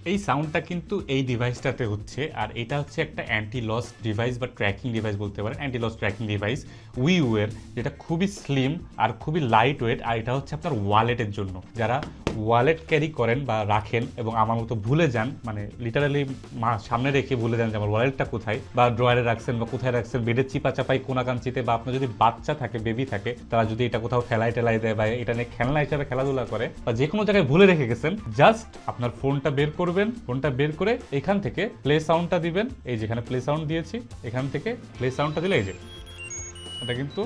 এই সাউন্ডটা কিন্তু এই ডিভাইসটাতে হচ্ছে, আর এটা হচ্ছে একটা অ্যান্টি লস ডিভাইস বা ট্র্যাকিং ডিভাইস বলতে পারেন, অ্যান্টি লস ট্র্যাকিং ডিভাইস উইউয়ের, যেটা খুবই স্লিম আর খুবই লাইট ওয়েট। আর এটা হচ্ছে আপনার ওয়ালেটের জন্য, যারা ওয়ালেট ক্যারি করেন বা রাখেন এবং আমার মতো ভুলে যান, মানে লিটারালি সামনে রেখে ভুলে যান যে আমার ওয়ালেটটা কোথায়, বা ড্রয়ারে রাখছেন বা কোথায় রাখছেন, বেডের চিপা চাপাই কোনাকাঞ্চিতে, বা আপনার যদি বাচ্চা থাকে, বেবি থাকে, তারা যদি এটা কোথাও ফেলাই টেলাই দেয় বা এটা নিয়ে খেলনা হিসাবে খেলাধুলা করে, বা যে কোনো জায়গায় ভুলে রেখে গেছেন, জাস্ট আপনার ফোনটা বের করবেন, ফোনটা বের করে এখান থেকে প্লে সাউন্ডটা দিবেন, এই যেখানে প্লে সাউন্ড দিয়েছি, এখান থেকে প্লে সাউন্ডটা দিলে এই যে এটা কিন্তু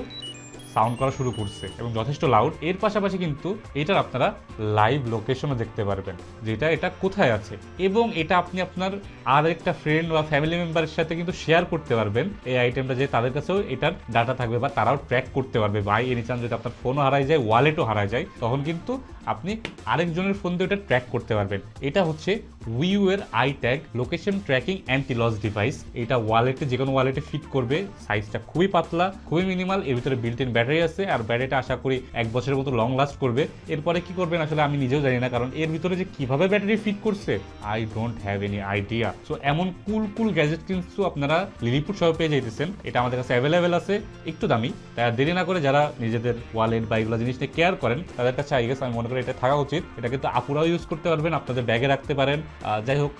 সাউন্ড করা শুরু করছে এবং যথেষ্ট লাউড। এর পাশাপাশি কিন্তু এটার আপনারা লাইভ লোকেশনও দেখতে পারবেন, যেটা এটা কোথায় আছে, এবং এটা আপনি আপনার আর একটা ফ্রেন্ড বা ফ্যামিলি মেম্বারের সাথে কিন্তু শেয়ার করতে পারবেন এই আইটেমটা, যে তাদের কাছেও এটার ডাটা থাকবে বা তারাও ট্র্যাক করতে পারবে। বাই এনি চান্স যদি আপনার ফোনও হারায় যায়, ওয়ালেটও হারায় যায়, তখন কিন্তু আপনি আরেকজনের ফোন দিয়ে ওটা ট্র্যাক করতে পারবেন। এটা হচ্ছে উইউ এর I tag location tracking anti loss device. এটা ওয়ালেটে, যে কোনো ওয়ালেটে ফিট করবে। সাইজটা খুবই পাতলা, খুবই মিনিমাল, এর ভিতরে বিল্ট ইন ব্যাটারি আছে, আর ব্যাটারিটা আশা করি 1 বছরের মতো লং লাস্ট করবে। এরপরে কি করবেন আসলে আমি নিজেও জানি না, কারণ এর ভিতরে যে কিভাবে ব্যাটারি ফিট করছে I don't have any idea. So এমন কুল গ্যাজেট কিন্তু আপনারা লিলিপুর শপে পেয়ে যাইতেছেন। এটা আমাদের কাছে অ্যাভেলেবেল আছে, একটু দামি। তাই দেরি না করে যারা নিজেদের ওয়ালেট বা এগুলো জিনিস নিয়ে কেয়ার করেন, তাদের কাছে আই গেস আমি মনে করি এটা থাকা উচিত। এটা কিন্তু আপুরাও ইউজ করতে পারবেন, আপনাদের ব্যাগে রাখতে পারেন। যাই হোক,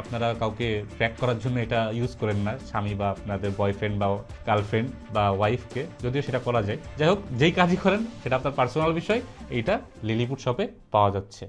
আপনারা কাউকে ট্র্যাক করার জন্য এটা ইউজ করেন না, স্বামী বা আপনাদের বয়ফ্রেন্ড বা গার্লফ্রেন্ড বা ওয়াইফকে, যদিও সেটা করা যায়। যাই হোক, যেই কাজই করেন সেটা আপনার পার্সোনাল বিষয়। এইটা লিলিপুর শপে পাওয়া যাচ্ছে।